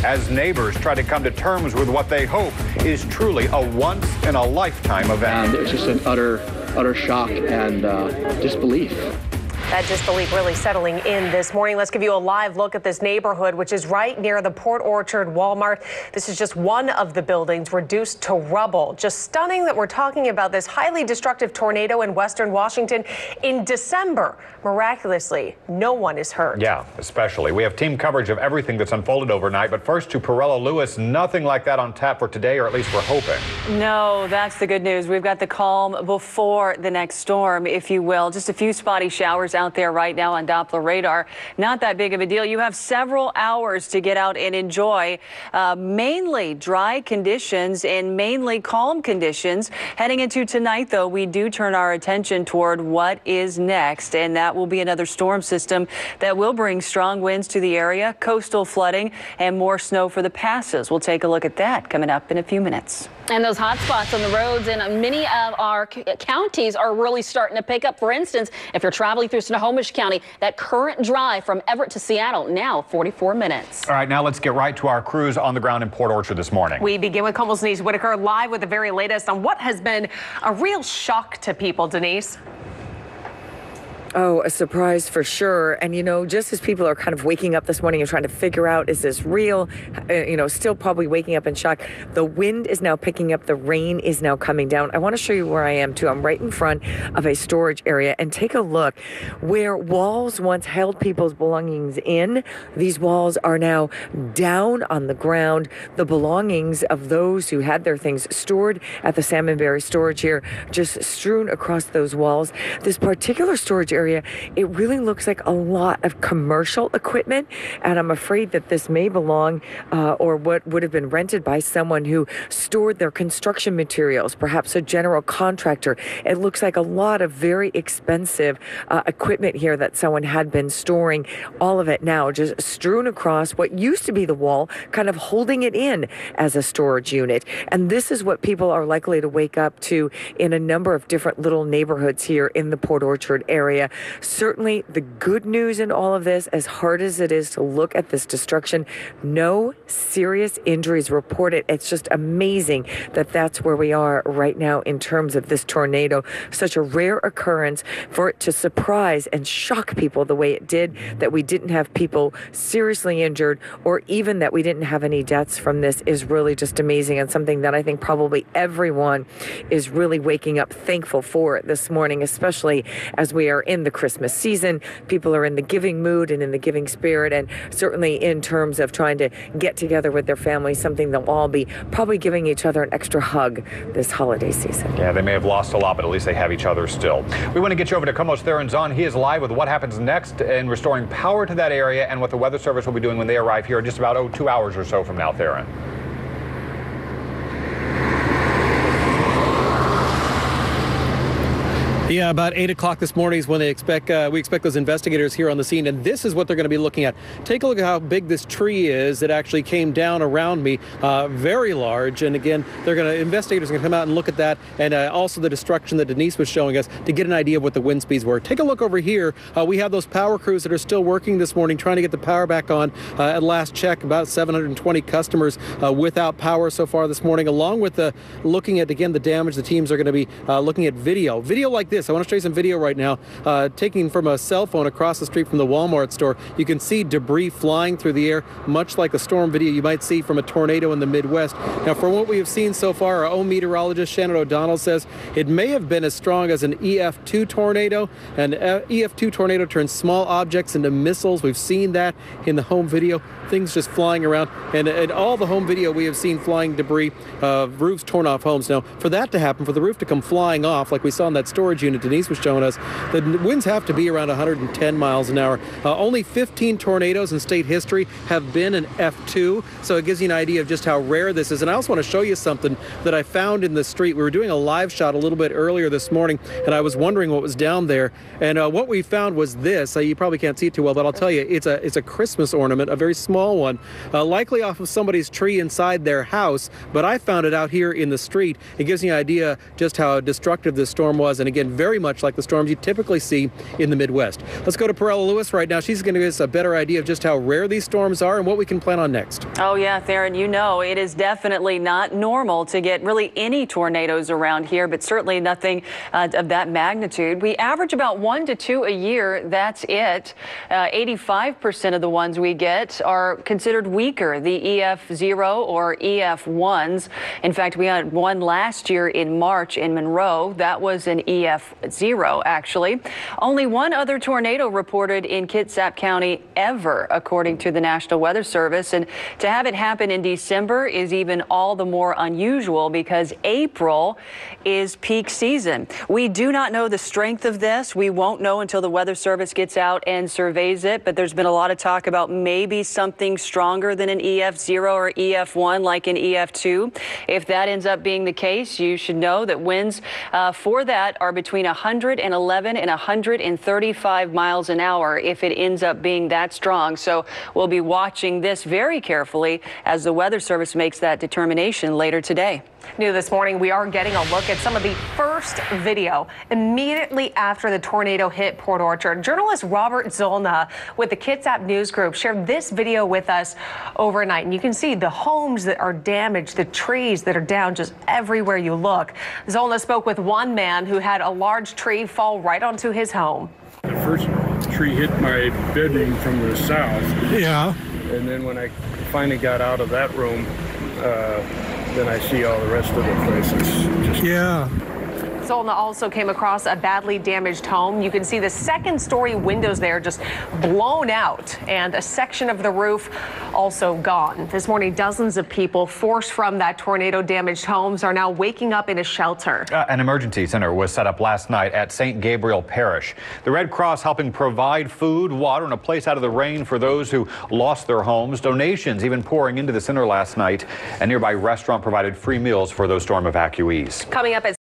as neighbors try to come to terms with what they hope is truly a once-in-a-lifetime event. And it's just an utter shock and disbelief. That disbelief really settling in this morning. Let's give you a live look at this neighborhood, which is right near the Port Orchard Walmart. This is just one of the buildings reduced to rubble. Just stunning that we're talking about this highly destructive tornado in western Washington in December. Miraculously, no one is hurt. Yeah, especially. We have team coverage of everything that's unfolded overnight. But first to Perella Lewis, nothing like that on tap for today, or at least we're hoping. No, that's the good news. We've got the calm before the next storm, if you will. Just a few spotty showers out there right now on Doppler radar. Not that big of a deal. You have several hours to get out and enjoy mainly dry conditions and mainly calm conditions. Heading into tonight, though, we do turn our attention toward what is next, and that will be another storm system that will bring strong winds to the area, coastal flooding, and more snow for the passes. We'll take a look at that coming up in a few minutes. And those hot spots on the roads in many of our counties are really starting to pick up. For instance, if you're traveling through Snohomish County, that current drive from Everett to Seattle, now 44 minutes. All right, now let's get right to our crews on the ground in Port Orchard this morning. We begin with KOMO's Denise Whitaker live with the very latest on what has been a real shock to people. Denise. Oh, a surprise for sure. And, you know, just as people are kind of waking up this morning and trying to figure out, is this real? Still probably waking up in shock. The wind is now picking up. The rain is now coming down. I want to show you where I am, too. I'm right in front of a storage area. And take a look where walls once held people's belongings in. These walls are now down on the ground. The belongings of those who had their things stored at the Salmonberry storage here just strewn across those walls. This particular storage area, it really looks like a lot of commercial equipment, and I'm afraid that this may belong or what would have been rented by someone who stored their construction materials, perhaps a general contractor. It looks like a lot of very expensive equipment here that someone had been storing. All of it now just strewn across what used to be the wall, kind of holding it in as a storage unit. And this is what people are likely to wake up to in a number of different little neighborhoods here in the Port Orchard area. Certainly the good news in all of this, as hard as it is to look at this destruction, no serious injuries reported. It's just amazing that that's where we are right now in terms of this tornado. Such a rare occurrence for it to surprise and shock people the way it did, that we didn't have people seriously injured or even that we didn't have any deaths from this, is really just amazing, and something that I think probably everyone is really waking up thankful for this morning, especially as we are in the Christmas season. People are in the giving mood and in the giving spirit, and certainly in terms of trying to get together with their families, something they'll all be probably giving each other an extra hug this holiday season. Yeah, they may have lost a lot, but at least they have each other still. We want to get you over to KOMO's Theron Zahn. He is live with what happens next in restoring power to that area and what the Weather Service will be doing when they arrive here in just about 2 hours or so from now, Theron. Yeah, about 8 o'clock this morning is when we expect those investigators here on the scene, and this is what they're going to be looking at. Take a look at how big this tree is that actually came down around me, very large. And again, investigators are going to come out and look at that, and also the destruction that Denise was showing us to get an idea of what the wind speeds were. Take a look over here. We have those power crews that are still working this morning, trying to get the power back on. At last check, about 720 customers without power so far this morning, along with looking at, again, the damage. The teams are going to be looking at video like this. I want to show you some video right now, taking from a cell phone across the street from the Walmart store. You can see debris flying through the air, much like a storm video you might see from a tornado in the Midwest. Now, from what we have seen so far, our own meteorologist, Shannon O'Donnell, says it may have been as strong as an EF2 tornado. An EF2 tornado turns small objects into missiles. We've seen that in the home video, things just flying around. And all the home video, we have seen flying debris, roofs torn off homes. Now, for that to happen, for the roof to come flying off, like we saw in that storage unit Denise was showing us, the winds have to be around 110 miles an hour. Only 15 tornadoes in state history have been an F2, so it gives you an idea of just how rare this is. And I also want to show you something that I found in the street. We were doing a live shot a little bit earlier this morning, and I was wondering what was down there. And what we found was this. You probably can't see it too well, but I'll tell you, it's a Christmas ornament, a very small one, likely off of somebody's tree inside their house, but I found it out here in the street. It gives you an idea just how destructive this storm was. And again, very much like the storms you typically see in the Midwest. Let's go to Perella Lewis right now. She's going to give us a better idea of just how rare these storms are and what we can plan on next. Oh, yeah, Theron, you know, it is definitely not normal to get really any tornadoes around here, but certainly nothing of that magnitude. We average about 1 to 2 a year. That's it. 85% of the ones we get are considered weaker, the EF0 or EF1s. In fact, we had one last year in March in Monroe. That was an EF0, actually. Only one other tornado reported in Kitsap County ever, according to the National Weather Service. And to have it happen in December is even all the more unusual because April is peak season. We do not know the strength of this. We won't know until the Weather Service gets out and surveys it. But there's been a lot of talk about maybe something stronger than an EF0 or EF1 like an EF2. If that ends up being the case, you should know that winds for that are between 111 and 135 miles an hour if it ends up being that strong. So we'll be watching this very carefully as the Weather Service makes that determination later today. New this morning, we are getting a look at some of the first video immediately after the tornado hit Port Orchard. Journalist Robert Zollner with the Kitsap News Group shared this video with us overnight. And you can see the homes that are damaged, the trees that are down just everywhere you look. Zollner spoke with one man who had a large tree fall right onto his home. The first tree hit my bedroom from the south. Yeah. And then when I finally got out of that room, then I see all the rest of the places. Yeah. Zollner also came across a badly damaged home. You can see the second-story windows there just blown out and a section of the roof also gone. This morning, dozens of people forced from that tornado-damaged homes are now waking up in a shelter. An emergency center was set up last night at St. Gabriel Parish. The Red Cross helping provide food, water, and a place out of the rain for those who lost their homes. Donations even pouring into the center last night. A nearby restaurant provided free meals for those storm evacuees. Coming up at